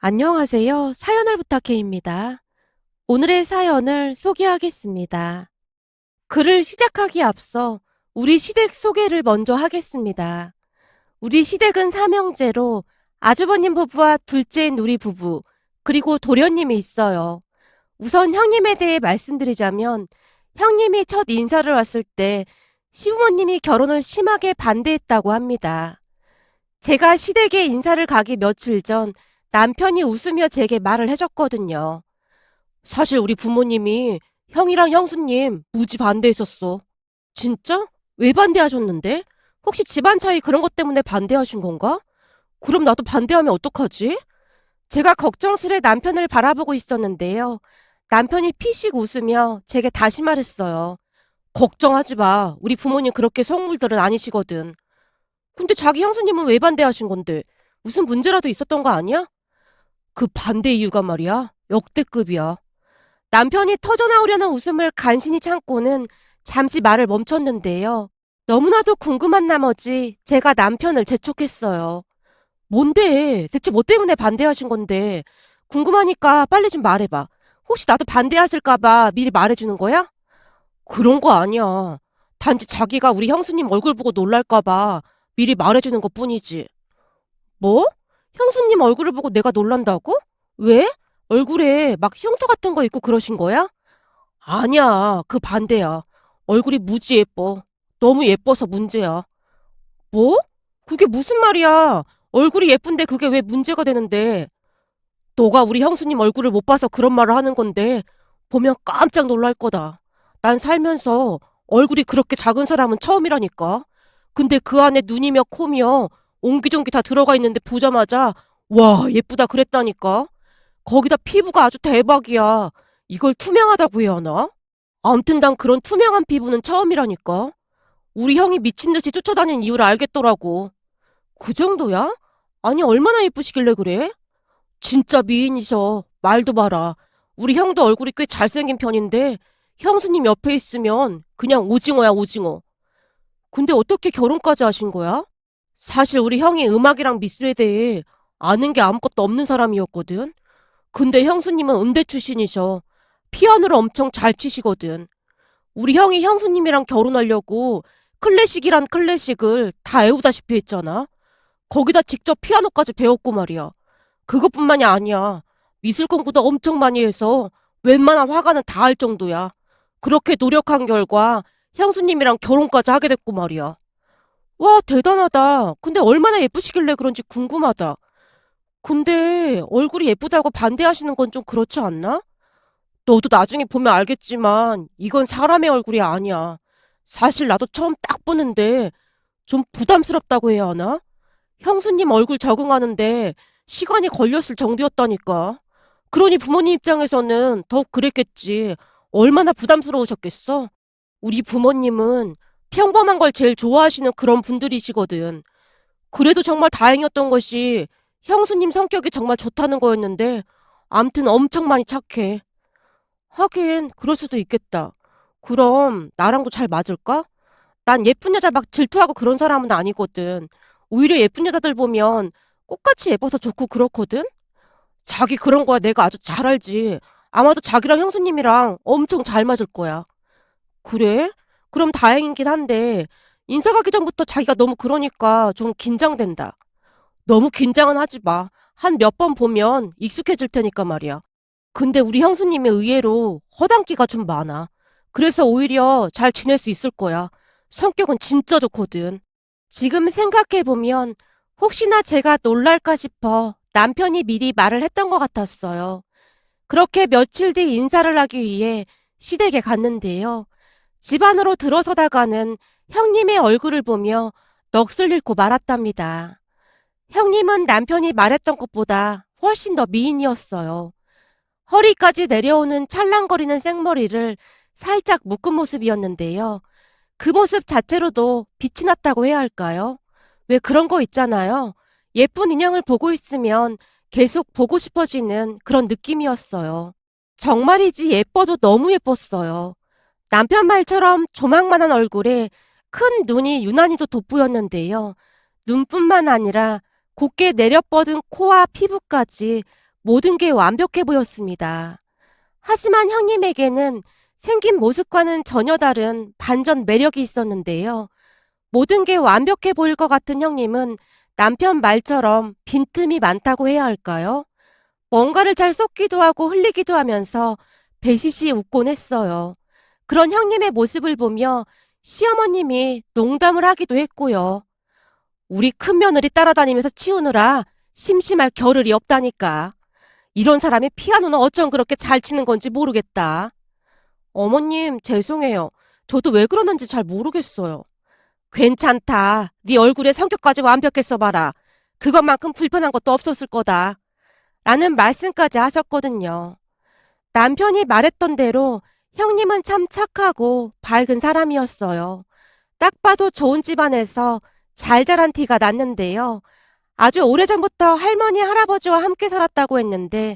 안녕하세요. 사연을 부탁해입니다. 오늘의 사연을 소개하겠습니다. 글을 시작하기에 앞서 우리 시댁 소개를 먼저 하겠습니다. 우리 시댁은 삼형제로 아주버님 부부와 둘째인 우리 부부, 그리고 도련님이 있어요. 우선 형님에 대해 말씀드리자면 형님이 첫 인사를 왔을 때 시부모님이 결혼을 심하게 반대했다고 합니다. 제가 시댁에 인사를 가기 며칠 전 남편이 웃으며 제게 말을 해줬거든요. 사실 우리 부모님이 형이랑 형수님 무지 반대했었어. 진짜? 왜 반대하셨는데? 혹시 집안 차이 그런 것 때문에 반대하신 건가? 그럼 나도 반대하면 어떡하지? 제가 걱정스레 남편을 바라보고 있었는데요. 남편이 피식 웃으며 제게 다시 말했어요. 걱정하지 마. 우리 부모님 그렇게 속물들은 아니시거든. 근데 자기 형수님은 왜 반대하신 건데? 무슨 문제라도 있었던 거 아니야? 그 반대 이유가 말이야. 역대급이야. 남편이 터져나오려는 웃음을 간신히 참고는 잠시 말을 멈췄는데요. 너무나도 궁금한 나머지 제가 남편을 재촉했어요. 뭔데? 대체 뭐 때문에 반대하신 건데? 궁금하니까 빨리 좀 말해봐. 혹시 나도 반대하실까봐 미리 말해주는 거야? 그런 거 아니야. 단지 자기가 우리 형수님 얼굴 보고 놀랄까봐 미리 말해주는 것 뿐이지. 뭐? 형수님 얼굴을 보고 내가 놀란다고? 왜? 얼굴에 막 흉터 같은 거 있고 그러신 거야? 아니야, 그 반대야. 얼굴이 무지 예뻐. 너무 예뻐서 문제야. 뭐? 그게 무슨 말이야? 얼굴이 예쁜데 그게 왜 문제가 되는데? 너가 우리 형수님 얼굴을 못 봐서 그런 말을 하는 건데, 보면 깜짝 놀랄 거다. 난 살면서 얼굴이 그렇게 작은 사람은 처음이라니까. 근데 그 안에 눈이며 코며 옹기종기 다 들어가 있는데 보자마자 와 예쁘다 그랬다니까. 거기다 피부가 아주 대박이야. 이걸 투명하다고 해야 하나? 암튼 난 그런 투명한 피부는 처음이라니까. 우리 형이 미친 듯이 쫓아다닌 이유를 알겠더라고. 그 정도야? 아니 얼마나 예쁘시길래 그래? 진짜 미인이셔. 말도 마라. 우리 형도 얼굴이 꽤 잘생긴 편인데 형수님 옆에 있으면 그냥 오징어야 오징어. 근데 어떻게 결혼까지 하신 거야? 사실 우리 형이 음악이랑 미술에 대해 아는 게 아무것도 없는 사람이었거든. 근데 형수님은 음대 출신이셔. 피아노를 엄청 잘 치시거든. 우리 형이 형수님이랑 결혼하려고 클래식이란 클래식을 다 애우다시피 했잖아. 거기다 직접 피아노까지 배웠고 말이야. 그것뿐만이 아니야. 미술 공부도 엄청 많이 해서 웬만한 화가는 다 할 정도야. 그렇게 노력한 결과 형수님이랑 결혼까지 하게 됐고 말이야. 와, 대단하다. 근데 얼마나 예쁘시길래 그런지 궁금하다. 근데 얼굴이 예쁘다고 반대하시는 건 좀 그렇지 않나? 너도 나중에 보면 알겠지만 이건 사람의 얼굴이 아니야. 사실 나도 처음 딱 보는데 좀 부담스럽다고 해야 하나? 형수님 얼굴 적응하는데 시간이 걸렸을 정도였다니까. 그러니 부모님 입장에서는 더욱 그랬겠지. 얼마나 부담스러우셨겠어? 우리 부모님은 평범한 걸 제일 좋아하시는 그런 분들이시거든. 그래도 정말 다행이었던 것이 형수님 성격이 정말 좋다는 거였는데 암튼 엄청 많이 착해. 하긴 그럴 수도 있겠다. 그럼 나랑도 잘 맞을까? 난 예쁜 여자 막 질투하고 그런 사람은 아니거든. 오히려 예쁜 여자들 보면 꽃같이 예뻐서 좋고 그렇거든? 자기 그런 거야 내가 아주 잘 알지. 아마도 자기랑 형수님이랑 엄청 잘 맞을 거야. 그래? 그럼 다행이긴 한데 인사 가기 전부터 자기가 너무 그러니까 좀 긴장된다. 너무 긴장은 하지 마. 한 몇 번 보면 익숙해질 테니까 말이야. 근데 우리 형수님이 의외로 허당끼가 좀 많아. 그래서 오히려 잘 지낼 수 있을 거야. 성격은 진짜 좋거든. 지금 생각해보면 혹시나 제가 놀랄까 싶어 남편이 미리 말을 했던 것 같았어요. 그렇게 며칠 뒤 인사를 하기 위해 시댁에 갔는데요. 집 안으로 들어서다가는 형님의 얼굴을 보며 넋을 잃고 말았답니다. 형님은 남편이 말했던 것보다 훨씬 더 미인이었어요. 허리까지 내려오는 찰랑거리는 생머리를 살짝 묶은 모습이었는데요. 그 모습 자체로도 빛이 났다고 해야 할까요? 왜 그런 거 있잖아요. 예쁜 인형을 보고 있으면 계속 보고 싶어지는 그런 느낌이었어요. 정말이지 예뻐도 너무 예뻤어요. 남편 말처럼 조망만한 얼굴에 큰 눈이 유난히도 돋보였는데요. 눈뿐만 아니라 곱게 내려뻗은 코와 피부까지 모든 게 완벽해 보였습니다. 하지만 형님에게는 생긴 모습과는 전혀 다른 반전 매력이 있었는데요. 모든 게 완벽해 보일 것 같은 형님은 남편 말처럼 빈틈이 많다고 해야 할까요? 뭔가를 잘 쏟기도 하고 흘리기도 하면서 배시시 웃곤 했어요. 그런 형님의 모습을 보며 시어머님이 농담을 하기도 했고요. 우리 큰며느리 따라다니면서 치우느라 심심할 겨를이 없다니까. 이런 사람이 피아노는 어쩜 그렇게 잘 치는 건지 모르겠다. 어머님, 죄송해요. 저도 왜 그러는지 잘 모르겠어요. 괜찮다. 네 얼굴에 성격까지 완벽했어 봐라. 그것만큼 불편한 것도 없었을 거다. 라는 말씀까지 하셨거든요. 남편이 말했던 대로 형님은 참 착하고 밝은 사람이었어요. 딱 봐도 좋은 집안에서 잘 자란 티가 났는데요. 아주 오래전부터 할머니, 할아버지와 함께 살았다고 했는데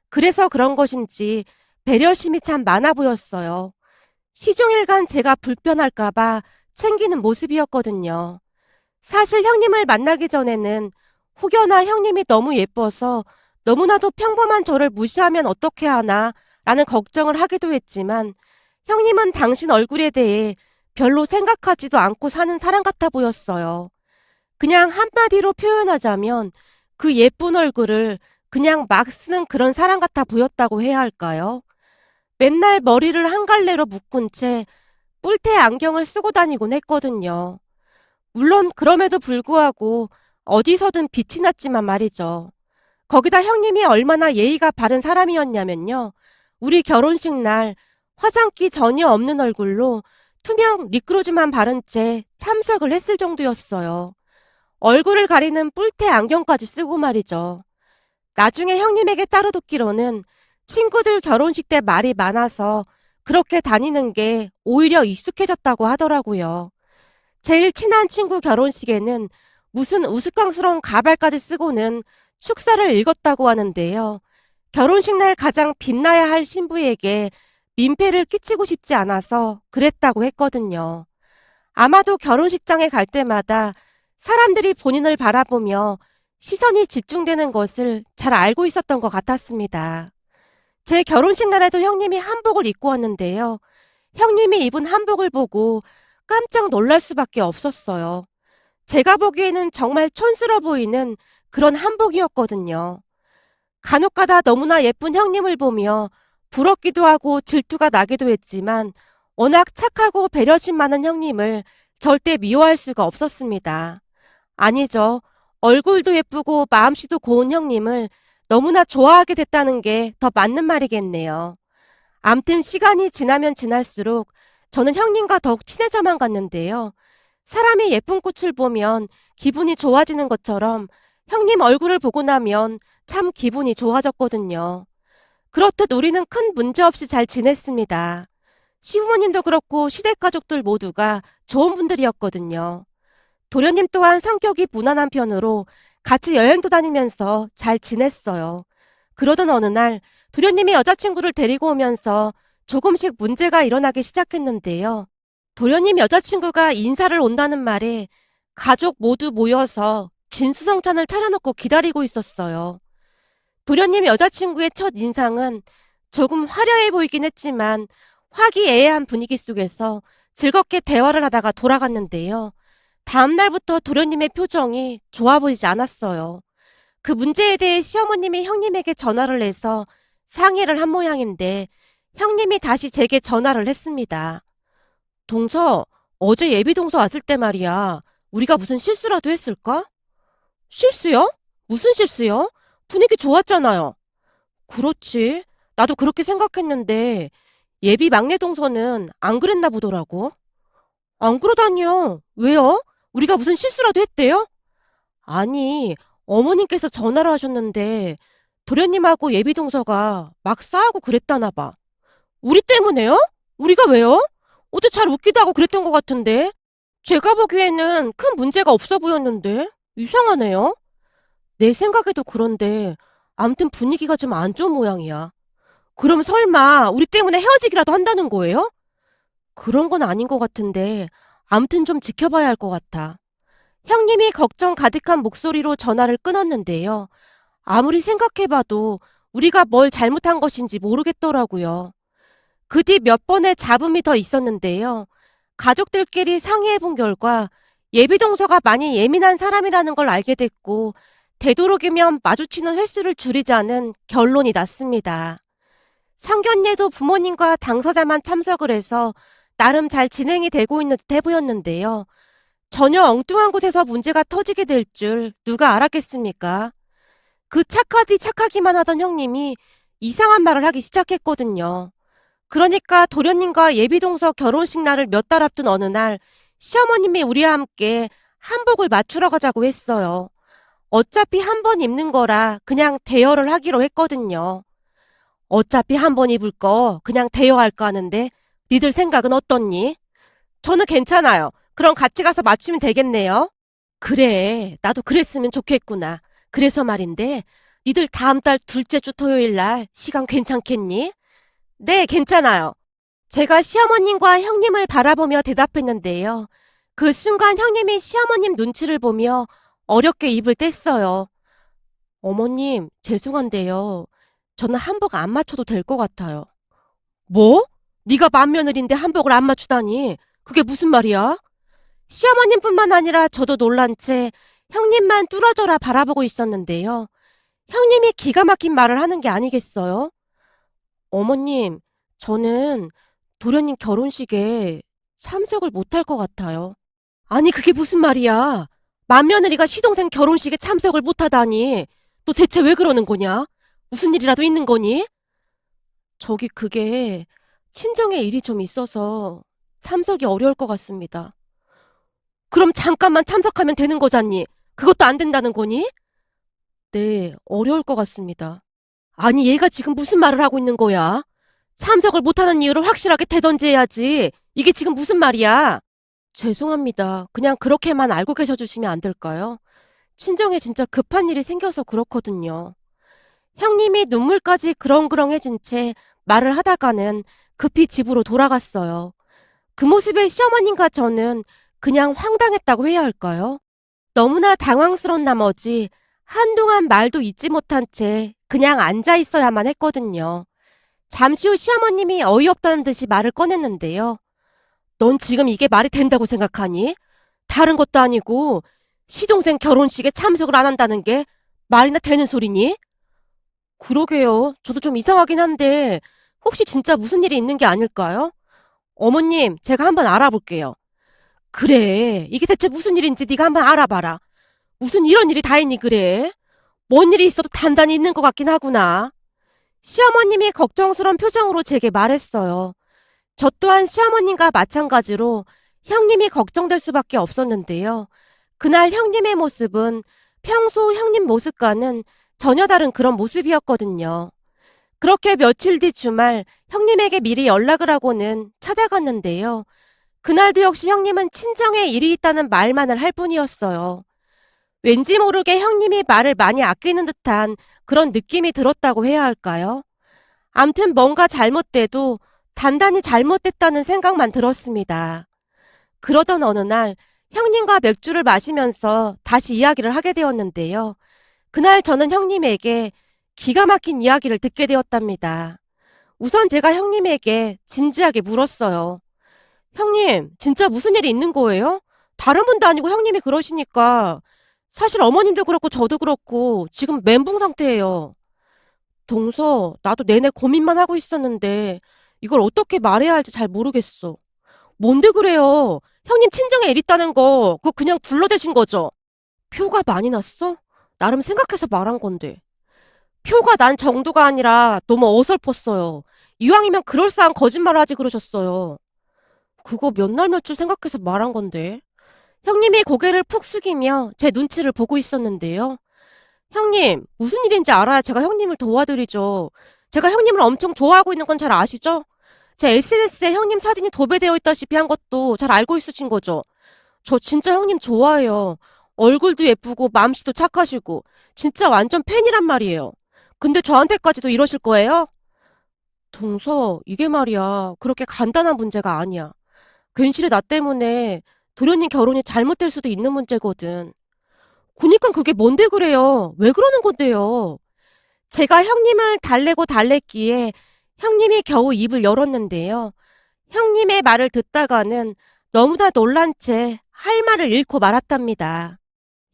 그래서 그런 것인지 배려심이 참 많아 보였어요. 시종일관 제가 불편할까봐 챙기는 모습이었거든요. 사실 형님을 만나기 전에는 혹여나 형님이 너무 예뻐서 너무나도 평범한 저를 무시하면 어떻게 하나 라는 걱정을 하기도 했지만 형님은 당신 얼굴에 대해 별로 생각하지도 않고 사는 사람 같아 보였어요. 그냥 한마디로 표현하자면 그 예쁜 얼굴을 그냥 막 쓰는 그런 사람 같아 보였다고 해야 할까요? 맨날 머리를 한 갈래로 묶은 채 뿔테 안경을 쓰고 다니곤 했거든요. 물론 그럼에도 불구하고 어디서든 빛이 났지만 말이죠. 거기다 형님이 얼마나 예의가 바른 사람이었냐면요. 우리 결혼식 날 화장기 전혀 없는 얼굴로 투명 립그로즈만 바른 채 참석을 했을 정도였어요. 얼굴을 가리는 뿔테 안경까지 쓰고 말이죠. 나중에 형님에게 따로 듣기로는 친구들 결혼식 때 말이 많아서 그렇게 다니는 게 오히려 익숙해졌다고 하더라고요. 제일 친한 친구 결혼식에는 무슨 우스꽝스러운 가발까지 쓰고는 축사를 읽었다고 하는데요. 결혼식 날 가장 빛나야 할 신부에게 민폐를 끼치고 싶지 않아서 그랬다고 했거든요. 아마도 결혼식장에 갈 때마다 사람들이 본인을 바라보며 시선이 집중되는 것을 잘 알고 있었던 것 같았습니다. 제 결혼식 날에도 형님이 한복을 입고 왔는데요. 형님이 입은 한복을 보고 깜짝 놀랄 수밖에 없었어요. 제가 보기에는 정말 촌스러워 보이는 그런 한복이었거든요. 간혹가다 너무나 예쁜 형님을 보며 부럽기도 하고 질투가 나기도 했지만 워낙 착하고 배려심 많은 형님을 절대 미워할 수가 없었습니다. 아니죠. 얼굴도 예쁘고 마음씨도 고운 형님을 너무나 좋아하게 됐다는 게 더 맞는 말이겠네요. 암튼 시간이 지나면 지날수록 저는 형님과 더욱 친해져만 갔는데요. 사람이 예쁜 꽃을 보면 기분이 좋아지는 것처럼 형님 얼굴을 보고 나면 참 기분이 좋아졌거든요. 그렇듯 우리는 큰 문제 없이 잘 지냈습니다. 시부모님도 그렇고 시댁 가족들 모두가 좋은 분들이었거든요. 도련님 또한 성격이 무난한 편으로 같이 여행도 다니면서 잘 지냈어요. 그러던 어느 날 도련님이 여자친구를 데리고 오면서 조금씩 문제가 일어나기 시작했는데요. 도련님 여자친구가 인사를 온다는 말에 가족 모두 모여서 진수성찬을 차려놓고 기다리고 있었어요. 도련님 여자친구의 첫 인상은 조금 화려해 보이긴 했지만 화기애애한 분위기 속에서 즐겁게 대화를 하다가 돌아갔는데요. 다음 날부터 도련님의 표정이 좋아 보이지 않았어요. 그 문제에 대해 시어머님이 형님에게 전화를 해서 상의를 한 모양인데 형님이 다시 제게 전화를 했습니다. 동서, 어제 예비 동서 왔을 때 말이야. 우리가 무슨 실수라도 했을까? 실수요? 무슨 실수요? 분위기 좋았잖아요. 그렇지. 나도 그렇게 생각했는데 예비 막내 동서는 안 그랬나 보더라고. 안 그러다니요. 왜요? 우리가 무슨 실수라도 했대요? 아니, 어머님께서 전화를 하셨는데 도련님하고 예비 동서가 막 싸우고 그랬다나 봐. 우리 때문에요? 우리가 왜요? 어제 잘 웃기도 하고 그랬던 것 같은데. 제가 보기에는 큰 문제가 없어 보였는데. 이상하네요. 내 생각에도 그런데 암튼 분위기가 좀 안 좋은 모양이야. 그럼 설마 우리 때문에 헤어지기라도 한다는 거예요? 그런 건 아닌 것 같은데 암튼 좀 지켜봐야 할 것 같아. 형님이 걱정 가득한 목소리로 전화를 끊었는데요. 아무리 생각해봐도 우리가 뭘 잘못한 것인지 모르겠더라고요. 그 뒤 몇 번의 잡음이 더 있었는데요. 가족들끼리 상의해 본 결과 예비동서가 많이 예민한 사람이라는 걸 알게 됐고 되도록이면 마주치는 횟수를 줄이자는 결론이 났습니다. 상견례도 부모님과 당사자만 참석을 해서 나름 잘 진행이 되고 있는 듯해 보였는데요. 전혀 엉뚱한 곳에서 문제가 터지게 될 줄 누가 알았겠습니까? 그 착하디 착하기만 하던 형님이 이상한 말을 하기 시작했거든요. 그러니까 도련님과 예비동서 결혼식 날을 몇 달 앞둔 어느 날 시어머님이 우리와 함께 한복을 맞추러 가자고 했어요. 어차피 한 번 입는 거라 그냥 대여를 하기로 했거든요. 어차피 한 번 입을 거 그냥 대여할까 하는데 니들 생각은 어떻니? 저는 괜찮아요. 그럼 같이 가서 맞추면 되겠네요. 그래, 나도 그랬으면 좋겠구나. 그래서 말인데 니들 다음 달 둘째 주 토요일 날 시간 괜찮겠니? 네, 괜찮아요. 제가 시어머님과 형님을 바라보며 대답했는데요. 그 순간 형님이 시어머님 눈치를 보며 어렵게 입을 뗐어요. 어머님, 죄송한데요. 저는 한복 안 맞춰도 될 것 같아요. 뭐? 네가 맏며느리인데 한복을 안 맞추다니. 그게 무슨 말이야? 시어머님뿐만 아니라 저도 놀란 채 형님만 뚫어져라 바라보고 있었는데요. 형님이 기가 막힌 말을 하는 게 아니겠어요? 어머님, 저는 도련님 결혼식에 참석을 못할 것 같아요. 아니, 그게 무슨 말이야? 맏며느리가 시동생 결혼식에 참석을 못하다니. 너 대체 왜 그러는 거냐? 무슨 일이라도 있는 거니? 저기 그게 친정에 일이 좀 있어서 참석이 어려울 것 같습니다. 그럼 잠깐만 참석하면 되는 거잖니. 그것도 안 된다는 거니? 네, 어려울 것 같습니다. 아니, 얘가 지금 무슨 말을 하고 있는 거야? 참석을 못하는 이유를 확실하게 대던지해야지. 이게 지금 무슨 말이야? 죄송합니다. 그냥 그렇게만 알고 계셔 주시면 안 될까요? 친정에 진짜 급한 일이 생겨서 그렇거든요. 형님이 눈물까지 그렁그렁해진 채 말을 하다가는 급히 집으로 돌아갔어요. 그 모습에 시어머님과 저는 그냥 황당했다고 해야 할까요? 너무나 당황스러운 나머지 한동안 말도 잇지 못한 채 그냥 앉아 있어야만 했거든요. 잠시 후 시어머님이 어이없다는 듯이 말을 꺼냈는데요. 넌 지금 이게 말이 된다고 생각하니? 다른 것도 아니고 시동생 결혼식에 참석을 안 한다는 게 말이나 되는 소리니? 그러게요. 저도 좀 이상하긴 한데 혹시 진짜 무슨 일이 있는 게 아닐까요? 어머님, 제가 한번 알아볼게요. 그래, 이게 대체 무슨 일인지 네가 한번 알아봐라. 무슨 이런 일이 다 있니 그래? 뭔 일이 있어도 단단히 있는 것 같긴 하구나. 시어머님이 걱정스러운 표정으로 제게 말했어요. 저 또한 시어머님과 마찬가지로 형님이 걱정될 수밖에 없었는데요. 그날 형님의 모습은 평소 형님 모습과는 전혀 다른 그런 모습이었거든요. 그렇게 며칠 뒤 주말 형님에게 미리 연락을 하고는 찾아갔는데요. 그날도 역시 형님은 친정에 일이 있다는 말만을 할 뿐이었어요. 왠지 모르게 형님이 말을 많이 아끼는 듯한 그런 느낌이 들었다고 해야 할까요? 암튼 뭔가 잘못돼도 단단히 잘못됐다는 생각만 들었습니다. 그러던 어느 날 형님과 맥주를 마시면서 다시 이야기를 하게 되었는데요. 그날 저는 형님에게 기가 막힌 이야기를 듣게 되었답니다. 우선 제가 형님에게 진지하게 물었어요. 형님, 진짜 무슨 일이 있는 거예요? 다른 분도 아니고 형님이 그러시니까 사실 어머님도 그렇고 저도 그렇고 지금 멘붕 상태예요. 동서, 나도 내내 고민만 하고 있었는데 이걸 어떻게 말해야 할지 잘 모르겠어. 뭔데 그래요? 형님 친정에 일 있다는 거 그거 그냥 둘러대신 거죠? 표가 많이 났어? 나름 생각해서 말한 건데. 표가 난 정도가 아니라 너무 어설펐어요. 이왕이면 그럴싸한 거짓말을 하지 그러셨어요. 그거 몇 날 며칠 생각해서 말한 건데. 형님이 고개를 푹 숙이며 제 눈치를 보고 있었는데요. 형님, 무슨 일인지 알아야 제가 형님을 도와드리죠. 제가 형님을 엄청 좋아하고 있는 건 잘 아시죠? 제 SNS에 형님 사진이 도배되어 있다시피 한 것도 잘 알고 있으신 거죠? 저 진짜 형님 좋아해요. 얼굴도 예쁘고 맘씨도 착하시고 진짜 완전 팬이란 말이에요. 근데 저한테까지도 이러실 거예요? 동서, 이게 말이야. 그렇게 간단한 문제가 아니야. 괜시리 나 때문에 도련님 결혼이 잘못될 수도 있는 문제거든. 그니까 그게 뭔데 그래요? 왜 그러는 건데요? 제가 형님을 달래고 달랬기에 형님이 겨우 입을 열었는데요. 형님의 말을 듣다가는 너무나 놀란 채 할 말을 잃고 말았답니다.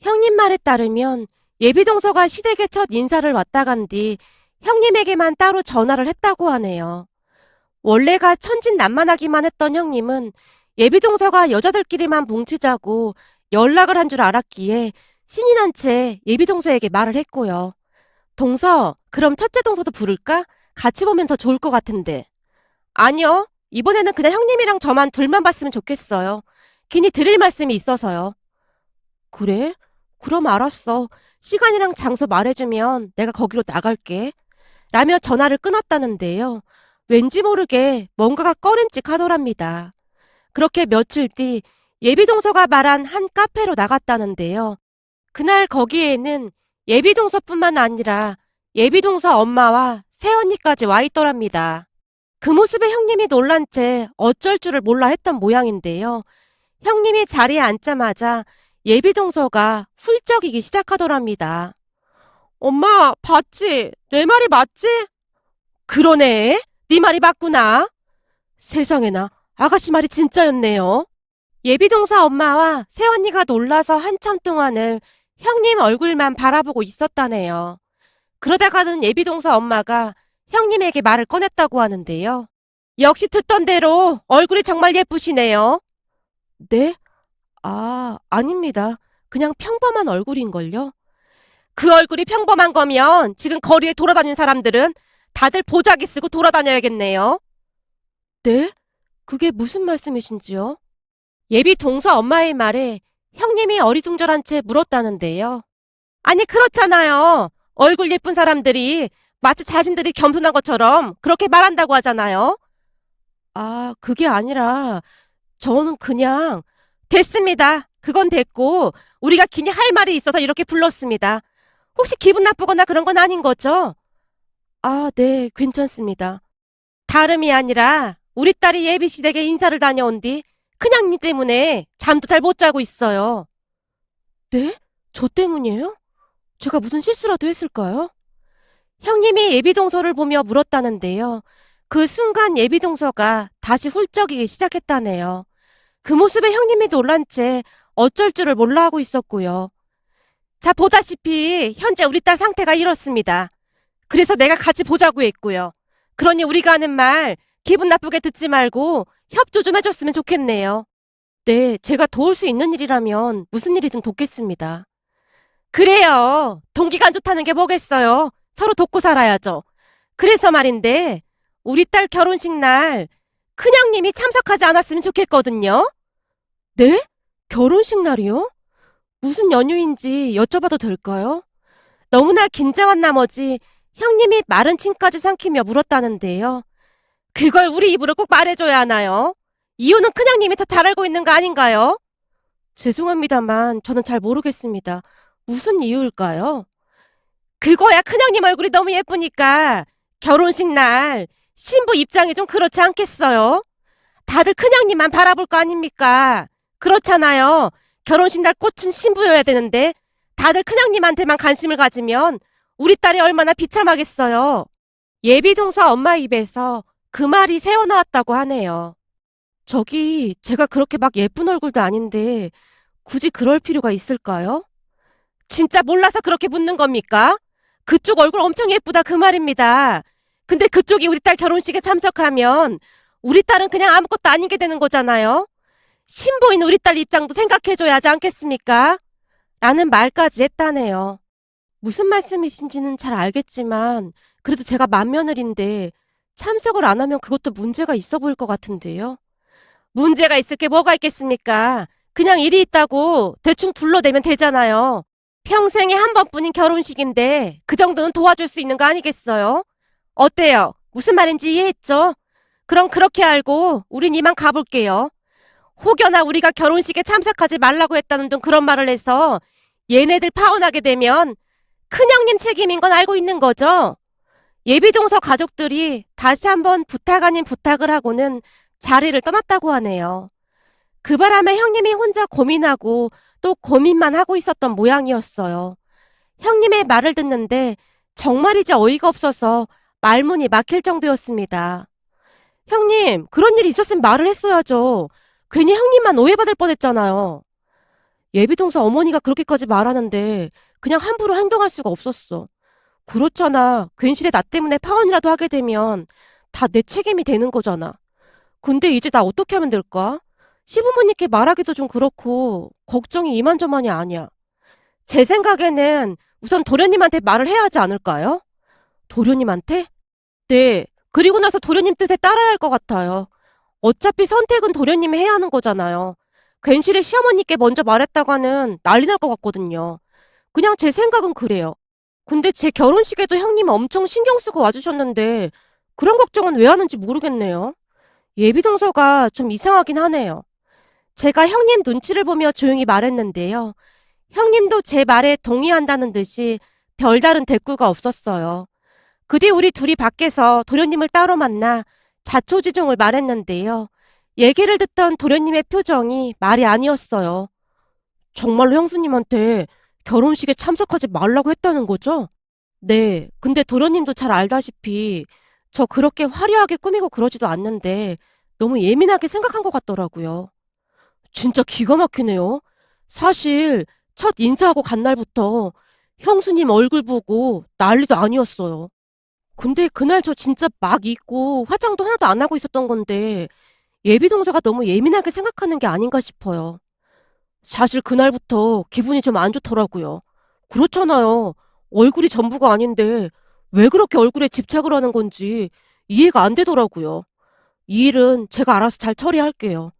형님 말에 따르면 예비동서가 시댁에 첫 인사를 왔다 간 뒤 형님에게만 따로 전화를 했다고 하네요. 원래가 천진난만하기만 했던 형님은 예비동서가 여자들끼리만 뭉치자고 연락을 한 줄 알았기에 신이 난 채 예비동서에게 말을 했고요. 동서, 그럼 첫째 동서도 부를까? 같이 보면 더 좋을 것 같은데. 아니요. 이번에는 그냥 형님이랑 저만 둘만 봤으면 좋겠어요. 긴히 드릴 말씀이 있어서요. 그래? 그럼 알았어. 시간이랑 장소 말해주면 내가 거기로 나갈게. 라며 전화를 끊었다는데요. 왠지 모르게 뭔가가 꺼림칙하더랍니다. 그렇게 며칠 뒤 예비동서가 말한 한 카페로 나갔다는데요. 그날 거기에는 예비동서뿐만 아니라 예비동서 엄마와 새언니까지 와 있더랍니다. 그 모습에 형님이 놀란 채 어쩔 줄을 몰라 했던 모양인데요. 형님이 자리에 앉자마자 예비동서가 훌쩍이기 시작하더랍니다. 엄마, 봤지? 내 말이 맞지? 그러네. 네 말이 맞구나. 세상에나, 아가씨 말이 진짜였네요. 예비동서 엄마와 새언니가 놀라서 한참 동안을 형님 얼굴만 바라보고 있었다네요. 그러다가는 예비동서 엄마가 형님에게 말을 꺼냈다고 하는데요. 역시 듣던 대로 얼굴이 정말 예쁘시네요. 네? 아닙니다. 그냥 평범한 얼굴인걸요. 그 얼굴이 평범한 거면 지금 거리에 돌아다니는 사람들은 다들 보자기 쓰고 돌아다녀야겠네요. 네? 그게 무슨 말씀이신지요? 예비 동서 엄마의 말에 형님이 어리둥절한 채 물었다는데요. 아니, 그렇잖아요. 얼굴 예쁜 사람들이 마치 자신들이 겸손한 것처럼 그렇게 말한다고 하잖아요. 그게 아니라 저는 그냥 됐습니다. 그건 됐고 우리가 긴히 할 말이 있어서 이렇게 불렀습니다. 혹시 기분 나쁘거나 그런 건 아닌 거죠? 네, 괜찮습니다. 다름이 아니라 우리 딸이 예비시댁에 인사를 다녀온 뒤 그냥 니 때문에 잠도 잘 못 자고 있어요. 네? 저 때문이에요? 제가 무슨 실수라도 했을까요? 형님이 예비동서를 보며 물었다는데요. 그 순간 예비동서가 다시 훌쩍이기 시작했다네요. 그 모습에 형님이 놀란 채 어쩔 줄을 몰라 하고 있었고요. 자, 보다시피 현재 우리 딸 상태가 이렇습니다. 그래서 내가 같이 보자고 했고요. 그러니 우리가 하는 말 기분 나쁘게 듣지 말고 협조 좀 해줬으면 좋겠네요. 네, 제가 도울 수 있는 일이라면 무슨 일이든 돕겠습니다. 그래요. 동기가 안 좋다는 게 뭐겠어요. 서로 돕고 살아야죠. 그래서 말인데 우리 딸 결혼식 날 큰형님이 참석하지 않았으면 좋겠거든요. 네? 결혼식 날이요? 무슨 연유인지 여쭤봐도 될까요? 너무나 긴장한 나머지 형님이 마른 침까지 삼키며 물었다는데요. 그걸 우리 입으로 꼭 말해줘야 하나요? 이유는 큰형님이 더 잘 알고 있는 거 아닌가요? 죄송합니다만 저는 잘 모르겠습니다. 무슨 이유일까요? 그거야 큰형님 얼굴이 너무 예쁘니까 결혼식 날 신부 입장이 좀 그렇지 않겠어요? 다들 큰형님만 바라볼 거 아닙니까? 그렇잖아요. 결혼식 날 꽃은 신부여야 되는데 다들 큰형님한테만 관심을 가지면 우리 딸이 얼마나 비참하겠어요. 예비동서 엄마 입에서 그 말이 새어나왔다고 하네요. 저기 제가 그렇게 막 예쁜 얼굴도 아닌데 굳이 그럴 필요가 있을까요? 진짜 몰라서 그렇게 묻는 겁니까? 그쪽 얼굴 엄청 예쁘다 그 말입니다. 근데 그쪽이 우리 딸 결혼식에 참석하면 우리 딸은 그냥 아무것도 아닌 게 되는 거잖아요. 신부인 우리 딸 입장도 생각해줘야 하지 않겠습니까? 라는 말까지 했다네요. 무슨 말씀이신지는 잘 알겠지만 그래도 제가 맏며느리인데 참석을 안 하면 그것도 문제가 있어 보일 것 같은데요. 문제가 있을 게 뭐가 있겠습니까? 그냥 일이 있다고 대충 둘러대면 되잖아요. 평생에 한 번뿐인 결혼식인데 그 정도는 도와줄 수 있는 거 아니겠어요? 어때요? 무슨 말인지 이해했죠? 그럼 그렇게 알고 우린 이만 가볼게요. 혹여나 우리가 결혼식에 참석하지 말라고 했다는 등 그런 말을 해서 얘네들 파혼하게 되면 큰형님 책임인 건 알고 있는 거죠? 예비동서 가족들이 다시 한번 부탁 아닌 부탁을 하고는 자리를 떠났다고 하네요. 그 바람에 형님이 혼자 고민하고 또 고민만 하고 있었던 모양이었어요. 형님의 말을 듣는데 정말이지 어이가 없어서 말문이 막힐 정도였습니다. 형님, 그런 일이 있었으면 말을 했어야죠. 괜히 형님만 오해받을 뻔했잖아요. 예비동서 어머니가 그렇게까지 말하는데 그냥 함부로 행동할 수가 없었어. 그렇잖아. 괜시리 나 때문에 파혼이라도 하게 되면 다 내 책임이 되는 거잖아. 근데 이제 나 어떻게 하면 될까? 시부모님께 말하기도 좀 그렇고 걱정이 이만저만이 아니야. 제 생각에는 우선 도련님한테 말을 해야 하지 않을까요? 도련님한테? 네. 그리고 나서 도련님 뜻에 따라야 할 것 같아요. 어차피 선택은 도련님이 해야 하는 거잖아요. 괜시리 시어머니께 먼저 말했다가는 난리 날 것 같거든요. 그냥 제 생각은 그래요. 근데 제 결혼식에도 형님 엄청 신경 쓰고 와주셨는데 그런 걱정은 왜 하는지 모르겠네요. 예비동서가 좀 이상하긴 하네요. 제가 형님 눈치를 보며 조용히 말했는데요. 형님도 제 말에 동의한다는 듯이 별다른 대꾸가 없었어요. 그 뒤 우리 둘이 밖에서 도련님을 따로 만나 자초지종을 말했는데요. 얘기를 듣던 도련님의 표정이 말이 아니었어요. 정말로 형수님한테 결혼식에 참석하지 말라고 했다는 거죠? 네. 근데 도련님도 잘 알다시피 저 그렇게 화려하게 꾸미고 그러지도 않는데 너무 예민하게 생각한 것 같더라고요. 진짜 기가 막히네요. 사실 첫 인사하고 간 날부터 형수님 얼굴 보고 난리도 아니었어요. 근데 그날 저 진짜 막 잊고 화장도 하나도 안 하고 있었던 건데 예비동서가 너무 예민하게 생각하는 게 아닌가 싶어요. 사실 그날부터 기분이 좀 안 좋더라고요. 그렇잖아요. 얼굴이 전부가 아닌데 왜 그렇게 얼굴에 집착을 하는 건지 이해가 안 되더라고요. 이 일은 제가 알아서 잘 처리할게요.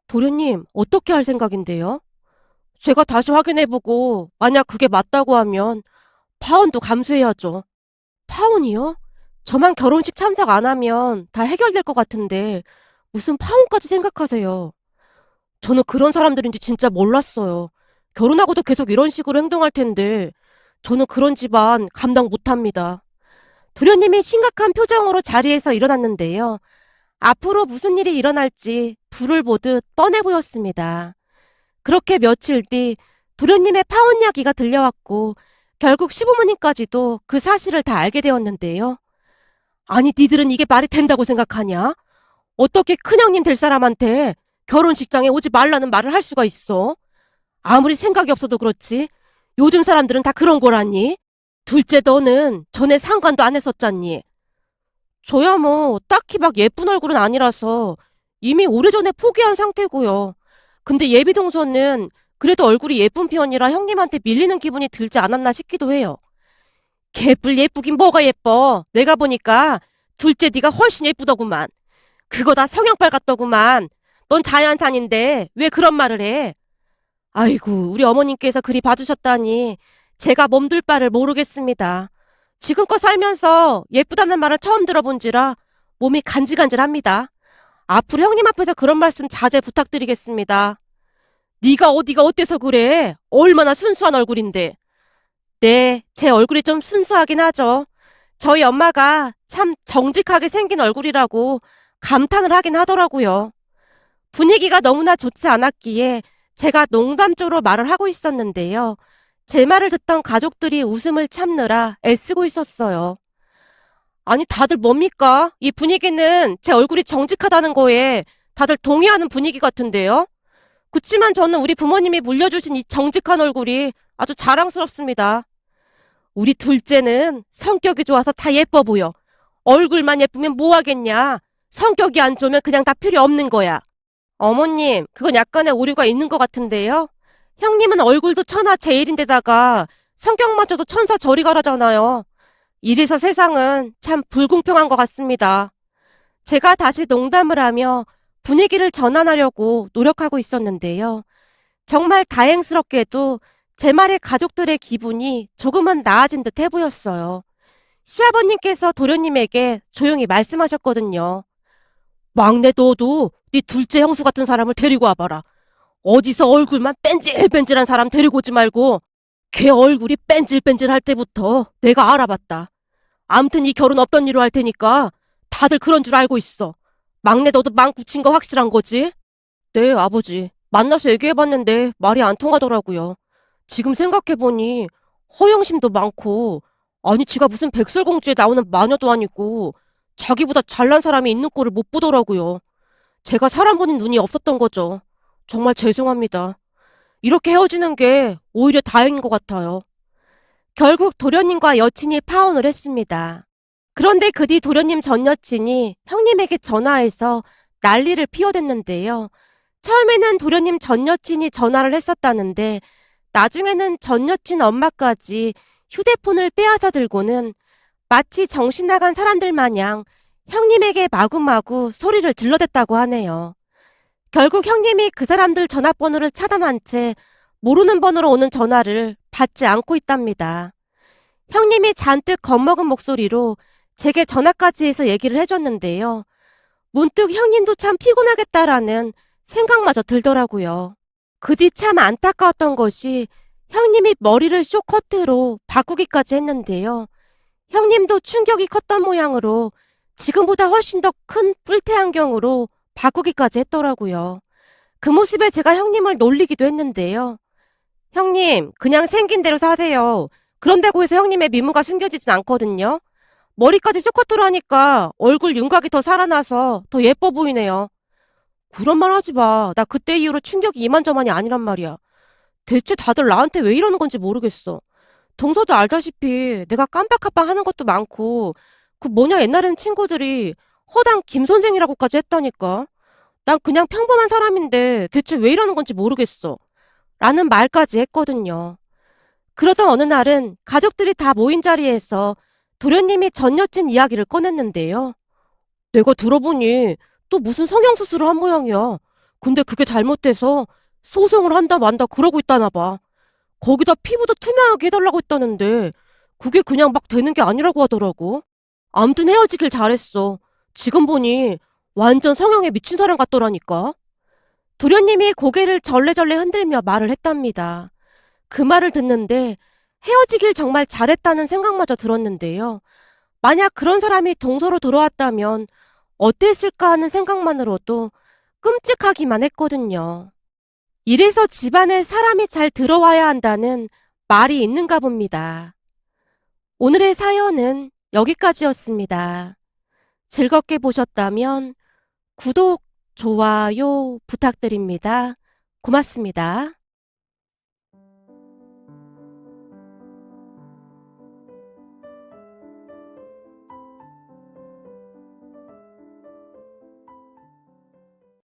도련님, 어떻게 할 생각인데요? 제가 다시 확인해보고 만약 그게 맞다고 하면 파혼도 감수해야죠. 파혼이요? 저만 결혼식 참석 안 하면 다 해결될 것 같은데 무슨 파혼까지 생각하세요? 저는 그런 사람들인지 진짜 몰랐어요. 결혼하고도 계속 이런 식으로 행동할 텐데 저는 그런 집안 감당 못합니다. 도련님이 심각한 표정으로 자리에서 일어났는데요. 앞으로 무슨 일이 일어날지 불을 보듯 뻔해 보였습니다. 그렇게 며칠 뒤 도련님의 파혼 이야기가 들려왔고 결국 시부모님까지도 그 사실을 다 알게 되었는데요. 아니 니들은 이게 말이 된다고 생각하냐? 어떻게 큰형님 될 사람한테 결혼식장에 오지 말라는 말을 할 수가 있어? 아무리 생각이 없어도 그렇지. 요즘 사람들은 다 그런 거라니. 둘째 너는 전에 상관도 안 했었잖니. 저야 뭐 딱히 막 예쁜 얼굴은 아니라서 이미 오래전에 포기한 상태고요. 근데 예비동서는 그래도 얼굴이 예쁜 편이라 형님한테 밀리는 기분이 들지 않았나 싶기도 해요. 개뿔 예쁘긴 뭐가 예뻐. 내가 보니까 둘째 네가 훨씬 예쁘더구만. 그거 다 성형빨 같더구만. 넌 자연산인데 왜 그런 말을 해? 아이고 우리 어머님께서 그리 봐주셨다니 제가 몸둘 바를 모르겠습니다. 지금껏 살면서 예쁘다는 말을 처음 들어본지라 몸이 간질간질합니다. 앞으로 형님 앞에서 그런 말씀 자제 부탁드리겠습니다. 네가 어디가 어때서 그래? 얼마나 순수한 얼굴인데. 네, 제 얼굴이 좀 순수하긴 하죠. 저희 엄마가 참 정직하게 생긴 얼굴이라고 감탄을 하긴 하더라고요. 분위기가 너무나 좋지 않았기에 제가 농담조로 말을 하고 있었는데요. 제 말을 듣던 가족들이 웃음을 참느라 애쓰고 있었어요. 아니, 다들 뭡니까? 이 분위기는 제 얼굴이 정직하다는 거에 다들 동의하는 분위기 같은데요? 그치만 저는 우리 부모님이 물려주신 이 정직한 얼굴이 아주 자랑스럽습니다. 우리 둘째는 성격이 좋아서 다 예뻐 보여. 얼굴만 예쁘면 뭐 하겠냐? 성격이 안 좋으면 그냥 다 필요 없는 거야. 어머님, 그건 약간의 오류가 있는 것 같은데요? 형님은 얼굴도 천하 제일인데다가 성격마저도 천사 저리가라잖아요. 이래서 세상은 참 불공평한 것 같습니다. 제가 다시 농담을 하며 분위기를 전환하려고 노력하고 있었는데요. 정말 다행스럽게도 제 말에 가족들의 기분이 조금은 나아진 듯 해보였어요. 시아버님께서 도련님에게 조용히 말씀하셨거든요. 막내 너도 네 둘째 형수 같은 사람을 데리고 와봐라. 어디서 얼굴만 뺀질뺀질한 사람 데리고 오지 말고 걔 얼굴이 뺀질뺀질할 때부터 내가 알아봤다. 암튼 이 결혼 없던 일로 할 테니까 다들 그런 줄 알고 있어. 막내 너도 망 붙인 거 확실한 거지? 네, 아버지. 만나서 얘기해봤는데 말이 안 통하더라고요. 지금 생각해보니 허영심도 많고 아니, 지가 무슨 백설공주에 나오는 마녀도 아니고 자기보다 잘난 사람이 있는 꼴을 못 보더라고요. 제가 사람 보는 눈이 없었던 거죠. 정말 죄송합니다. 이렇게 헤어지는 게 오히려 다행인 것 같아요. 결국 도련님과 여친이 파혼을 했습니다. 그런데 그 뒤 도련님 전 여친이 형님에게 전화해서 난리를 피워댔는데요. 처음에는 도련님 전 여친이 전화를 했었다는데 나중에는 전 여친 엄마까지 휴대폰을 빼앗아 들고는 마치 정신 나간 사람들 마냥 형님에게 마구마구 소리를 질러댔다고 하네요. 결국 형님이 그 사람들 전화번호를 차단한 채 모르는 번호로 오는 전화를 받지 않고 있답니다. 형님이 잔뜩 겁먹은 목소리로 제게 전화까지 해서 얘기를 해줬는데요. 문득 형님도 참 피곤하겠다라는 생각마저 들더라고요. 그 뒤 참 안타까웠던 것이 형님이 머리를 쇼커트로 바꾸기까지 했는데요. 형님도 충격이 컸던 모양으로 지금보다 훨씬 더 큰 뿔테 안경으로 바꾸기까지 했더라고요. 그 모습에 제가 형님을 놀리기도 했는데요. 형님, 그냥 생긴 대로 사세요. 그런다고 해서 형님의 미모가 숨겨지진 않거든요. 머리까지 쇼커트로 하니까 얼굴 윤곽이 더 살아나서 더 예뻐 보이네요. 그런 말 하지 마. 나 그때 이후로 충격이 이만저만이 아니란 말이야. 대체 다들 나한테 왜 이러는 건지 모르겠어. 동서도 알다시피 내가 깜빡깜빡 하는 것도 많고 그 뭐냐 옛날에는 친구들이 허당 김 선생이라고까지 했다니까. 난 그냥 평범한 사람인데 대체 왜 이러는 건지 모르겠어. 라는 말까지 했거든요. 그러던 어느 날은 가족들이 다 모인 자리에서 도련님이 전 여친 이야기를 꺼냈는데요. 내가 들어보니 또 무슨 성형수술을 한 모양이야. 근데 그게 잘못돼서 소송을 한다 만다 그러고 있다나 봐. 거기다 피부도 투명하게 해달라고 했다는데 그게 그냥 막 되는 게 아니라고 하더라고. 암튼 헤어지길 잘했어. 지금 보니 완전 성형에 미친 사람 같더라니까. 도련님이 고개를 절레절레 흔들며 말을 했답니다. 그 말을 듣는데 헤어지길 정말 잘했다는 생각마저 들었는데요. 만약 그런 사람이 동서로 들어왔다면 어땠을까 하는 생각만으로도 끔찍하기만 했거든요. 이래서 집안에 사람이 잘 들어와야 한다는 말이 있는가 봅니다. 오늘의 사연은 여기까지였습니다. 즐겁게 보셨다면 구독, 좋아요 부탁드립니다. 고맙습니다.